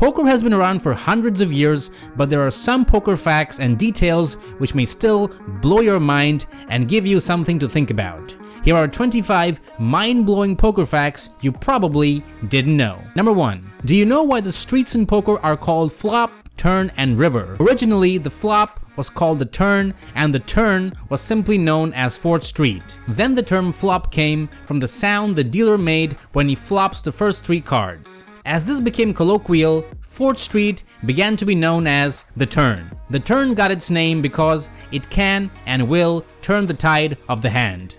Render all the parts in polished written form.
Poker has been around for hundreds of years, but there are some poker facts and details which may still blow your mind and give you something to think about. Here are 25 mind-blowing poker facts you probably didn't know. Number 1. Do you know why the streets in poker are called flop, turn, and river? Originally, the flop was called the turn, and the turn was simply known as 4th Street. Then the term flop came from the sound the dealer made when he flops the first 3 cards. As this became colloquial, 4th Street began to be known as the turn. The turn got its name because it can and will turn the tide of the hand.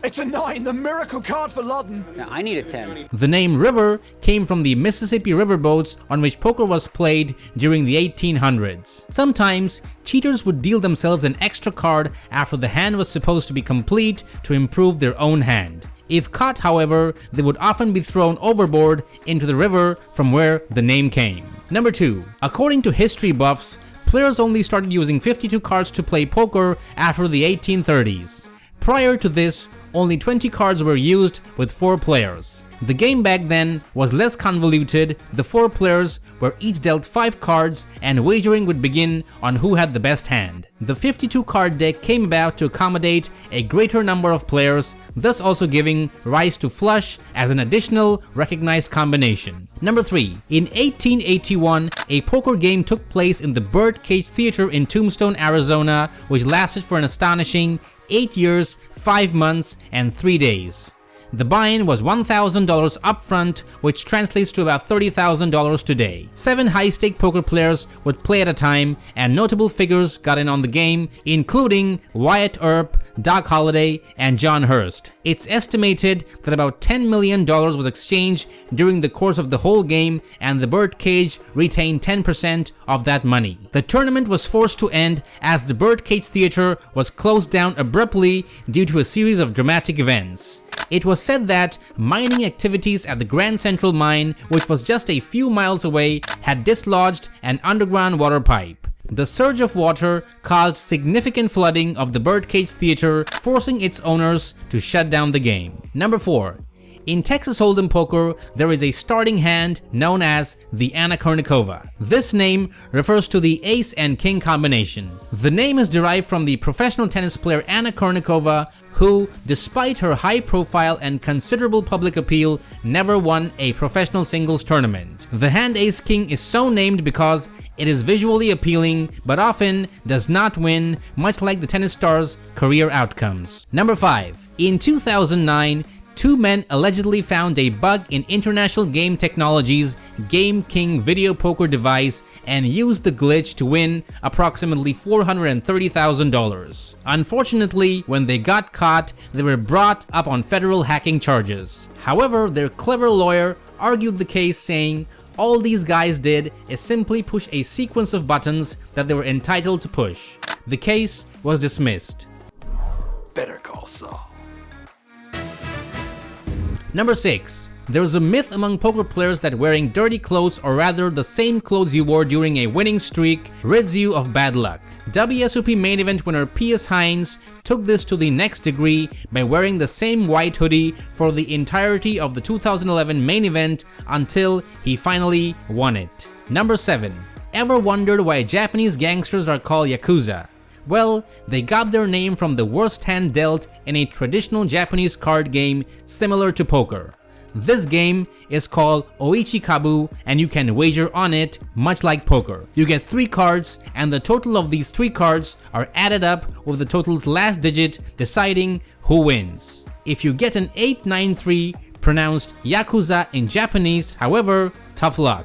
It's a 9, the miracle card for Loddon. Now, I need a 10. The name river came from the Mississippi riverboats on which poker was played during the 1800s. Sometimes, cheaters would deal themselves an extra card after the hand was supposed to be complete to improve their own hand. If caught, however, they would often be thrown overboard into the river from where the name came. Number 2. According to history buffs, players only started using 52 cards to play poker after the 1830s. Prior to this, only 20 cards were used with 4 players. The game back then was less convoluted. The 4 players were each dealt 5 cards and wagering would begin on who had the best hand. The 52 card deck came about to accommodate a greater number of players, thus also giving rise to flush as an additional recognized combination. Number 3. In 1881, a poker game took place in the Birdcage Theater in Tombstone, Arizona, which lasted for an astonishing 8 years, 5 months, and 3 days. The buy-in was $1,000 upfront, which translates to about $30,000 today. 7 high-stake poker players would play at a time, and notable figures got in on the game, including Wyatt Earp, Doc Holliday, and John Hurst. It's estimated that about $10 million was exchanged during the course of the whole game, and the Birdcage retained 10% of that money. The tournament was forced to end as the Birdcage Theater was closed down abruptly due to a series of dramatic events. It was said that mining activities at the Grand Central Mine, which was just a few miles away, had dislodged an underground water pipe. The surge of water caused significant flooding of the Birdcage Theater, forcing its owners to shut down the game. Number 4. In Texas Hold'em poker, there is a starting hand known as the Anna Kournikova. This name refers to the ace and king combination. The name is derived from the professional tennis player Anna Kournikova, who, despite her high profile and considerable public appeal, never won a professional singles tournament. The hand ace king is so named because it is visually appealing but often does not win, much like the tennis star's career outcomes. Number 5. In 2009, 2 men allegedly found a bug in International Game Technology's Game King video poker device and used the glitch to win approximately $430,000. Unfortunately, when they got caught, they were brought up on federal hacking charges. However, their clever lawyer argued the case, saying, all these guys did is simply push a sequence of buttons that they were entitled to push. The case was dismissed. Better call Saul. Number 6. There is a myth among poker players that wearing dirty clothes, or rather the same clothes you wore during a winning streak, rids you of bad luck. WSOP main event winner P.S. Hines took this to the next degree by wearing the same white hoodie for the entirety of the 2011 main event until he finally won it. Number 7. Ever wondered why Japanese gangsters are called Yakuza? Well, they got their name from the worst hand dealt in a traditional Japanese card game similar to poker. This game is called Oichikabu and you can wager on it much like poker. You get 3 cards and the total of these 3 cards are added up with the total's last digit deciding who wins. If you get an 893 pronounced Yakuza in Japanese, however, tough luck.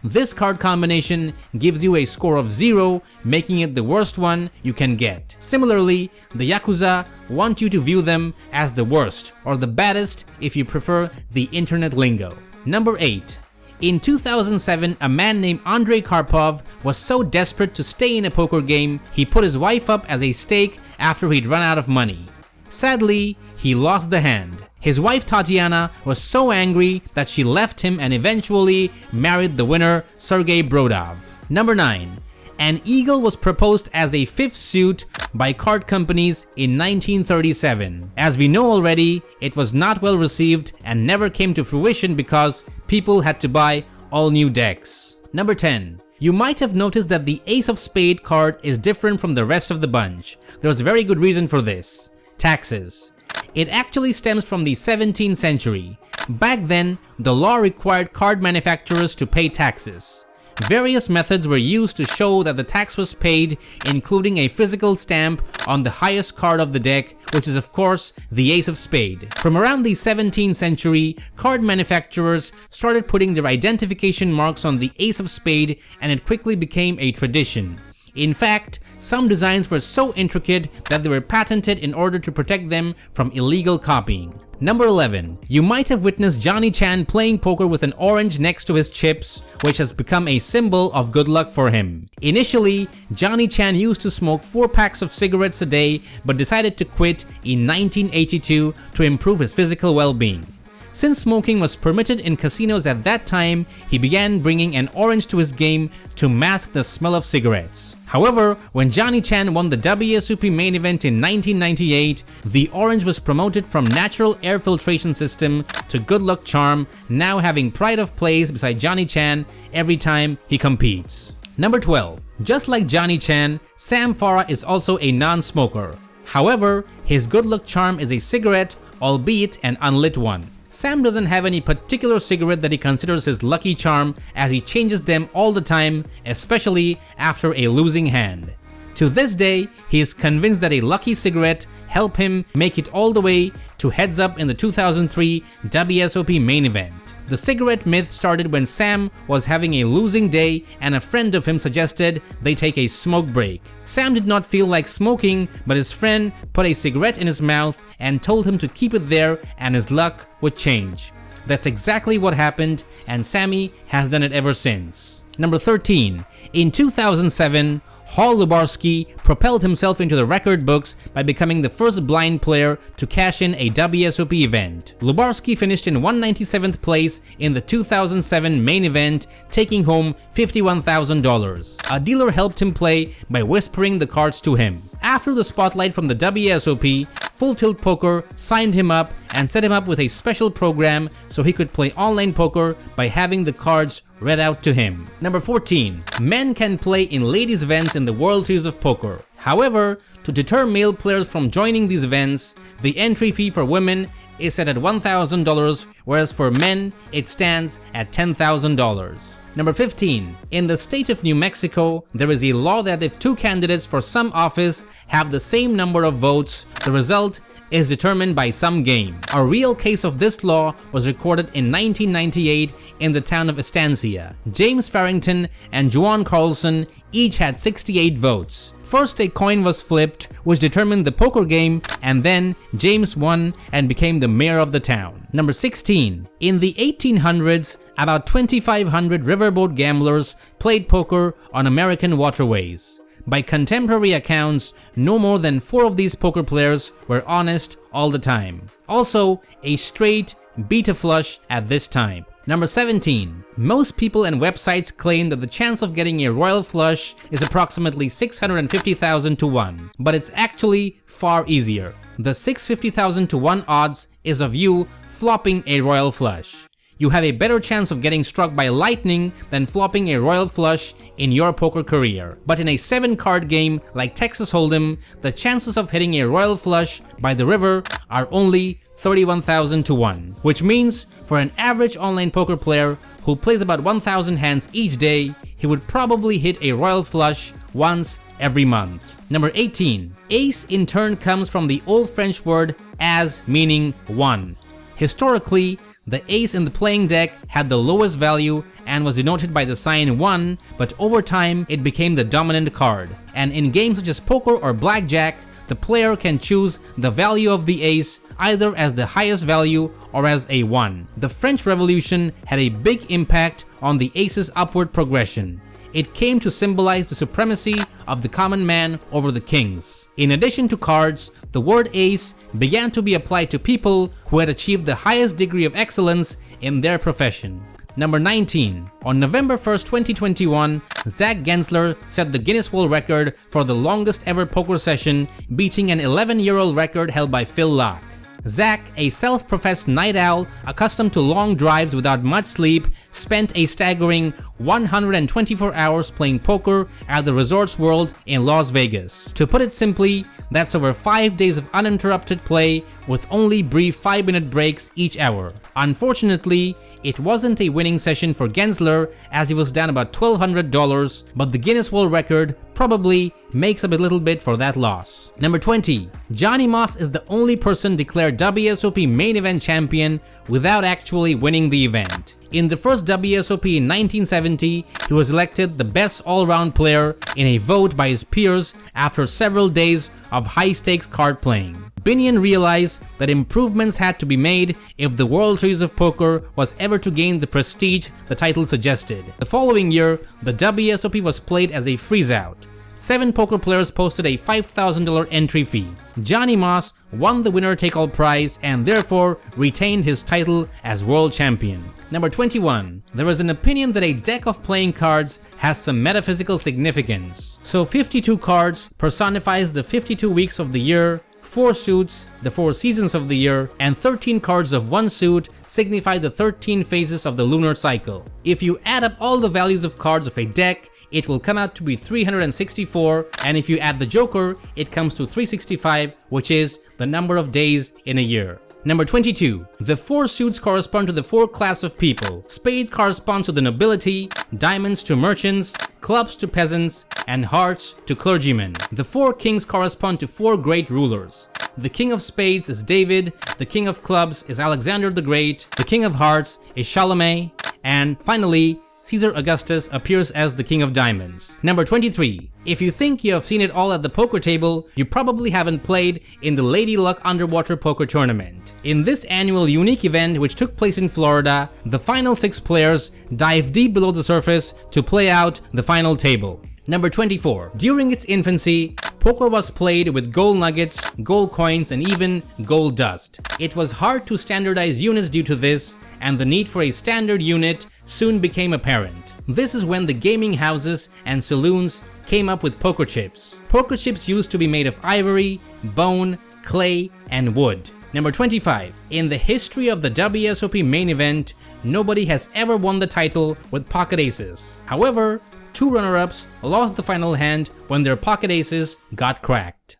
This card combination gives you a score of 0, making it the worst one you can get. Similarly, the Yakuza want you to view them as the worst, or the baddest if you prefer the internet lingo. Number 8. In 2007, a man named Andrei Karpov was so desperate to stay in a poker game, he put his wife up as a stake after he'd run out of money. Sadly, he lost the hand. His wife Tatiana was so angry that she left him and eventually married the winner, Sergei Brodov. Number 9. An eagle was proposed as a 5th suit by card companies in 1937. As we know already, it was not well received and never came to fruition because people had to buy all new decks. Number 10. You might have noticed that the Ace of Spade card is different from the rest of the bunch. There's a very good reason for this. Taxes. It actually stems from the 17th century. Back then, the law required card manufacturers to pay taxes. Various methods were used to show that the tax was paid, including a physical stamp on the highest card of the deck, which is of course the Ace of Spade. From around the 17th century, card manufacturers started putting their identification marks on the Ace of Spade, and it quickly became a tradition. In fact, some designs were so intricate that they were patented in order to protect them from illegal copying. Number 11. You might have witnessed Johnny Chan playing poker with an orange next to his chips, which has become a symbol of good luck for him. Initially, Johnny Chan used to smoke 4 packs of cigarettes a day, but decided to quit in 1982 to improve his physical well-being. Since smoking was permitted in casinos at that time, he began bringing an orange to his game to mask the smell of cigarettes. However, when Johnny Chan won the WSOP main event in 1998, the orange was promoted from natural air filtration system to good luck charm, now having pride of place beside Johnny Chan every time he competes. Number 12. Just like Johnny Chan, Sam Farah is also a non-smoker. However, his good luck charm is a cigarette, albeit an unlit one. Sam doesn't have any particular cigarette that he considers his lucky charm, as he changes them all the time, especially after a losing hand. To this day, he is convinced that a lucky cigarette helped him make it all the way to heads up in the 2003 WSOP main event. The cigarette myth started when Sam was having a losing day and a friend of him suggested they take a smoke break. Sam did not feel like smoking, but his friend put a cigarette in his mouth and told him to keep it there and his luck would change. That's exactly what happened, and Sammy has done it ever since. Number 13. In 2007, Hall Lubarski propelled himself into the record books by becoming the first blind player to cash in a WSOP event. Lubarski finished in 197th place in the 2007 main event, taking home $51,000. A dealer helped him play by whispering the cards to him. After the spotlight from the WSOP, Full Tilt Poker signed him up and set him up with a special program so he could play online poker by having the cards read out to him. Number 14. Men can play in ladies' events in the World Series of Poker. However, to deter male players from joining these events, the entry fee for women is set at $1,000, whereas for men, it stands at $10,000. Number 15. In the state of New Mexico, there is a law that if 2 candidates for some office have the same number of votes, the result is determined by some game. A real case of this law was recorded in 1998 in the town of Estancia. James Farrington and Juan Carlson each had 68 votes. First, a coin was flipped, which determined the poker game, and then James won and became the mayor of the town. Number 16. In the 1800s, about 2,500 riverboat gamblers played poker on American waterways. By contemporary accounts, no more than 4 of these poker players were honest all the time. Also, a straight beat a flush at this time. Number 17. Most people and websites claim that the chance of getting a royal flush is approximately 650,000 to 1, but it's actually far easier. The 650,000 to 1 odds is of you flopping a royal flush. You have a better chance of getting struck by lightning than flopping a royal flush in your poker career. But in a 7-card game like Texas Hold'em, the chances of hitting a royal flush by the river are only 31,000 to 1, which means for an average online poker player who plays about 1,000 hands each day, he would probably hit a royal flush once every month. Number 18. Ace in turn comes from the old French word as, meaning 1. Historically, the ace in the playing deck had the lowest value and was denoted by the sign 1, but over time it became the dominant card. And in games such as poker or blackjack, the player can choose the value of the ace either as the highest value or as a 1. The French Revolution had a big impact on the ace's upward progression. It came to symbolize the supremacy of the common man over the kings. In addition to cards, the word ace began to be applied to people who had achieved the highest degree of excellence in their profession. Number 19. On November 1st, 2021, Zach Gensler set the Guinness World Record for the longest ever poker session, beating an 11-year-old record held by Phil Locke. Zach, a self-professed night owl accustomed to long drives without much sleep, spent a staggering 124 hours playing poker at the Resorts World in Las Vegas. To put it simply, that's over 5 days of uninterrupted play with only brief 5-minute breaks each hour. Unfortunately, it wasn't a winning session for Gensler as he was down about $1,200, but the Guinness World Record probably makes up a little bit for that loss. Number 20. Johnny Moss is the only person declared WSOP main event champion without actually winning the event. In the first WSOP in 1970, he was elected the best all-round player in a vote by his peers after several days of high-stakes card playing. Binion realized that improvements had to be made if the World Series of Poker was ever to gain the prestige the title suggested. The following year, the WSOP was played as a freeze-out. 7 poker players posted a $5,000 entry fee. Johnny Moss won the winner-take-all prize and therefore retained his title as world champion. Number 21. There is an opinion that a deck of playing cards has some metaphysical significance. So 52 cards personifies the 52 weeks of the year, 4 suits, the 4 seasons of the year, and 13 cards of 1 suit signify the 13 phases of the lunar cycle. If you add up all the values of cards of a deck, it will come out to be 364, and if you add the Joker, it comes to 365, which is the number of days in a year. Number 22. The 4 suits correspond to the 4 class of people. Spade corresponds to the nobility, diamonds to merchants, clubs to peasants, and hearts to clergymen. The 4 kings correspond to 4 great rulers. The king of spades is David, the king of clubs is Alexander the Great, the king of hearts is Charlemagne, and finally, Caesar Augustus appears as the king of diamonds. Number 23. If you think you have seen it all at the poker table, you probably haven't played in the Lady Luck Underwater Poker Tournament. In this annual unique event which took place in Florida, the final 6 players dive deep below the surface to play out the final table. Number 24. During its infancy, poker was played with gold nuggets, gold coins, and even gold dust. It was hard to standardize units due to this, and the need for a standard unit soon became apparent. This is when the gaming houses and saloons came up with poker chips. Poker chips used to be made of ivory, bone, clay, and wood. Number 25. In the history of the WSOP main event, nobody has ever won the title with pocket aces. However, 2 runner-ups lost the final hand when their pocket aces got cracked.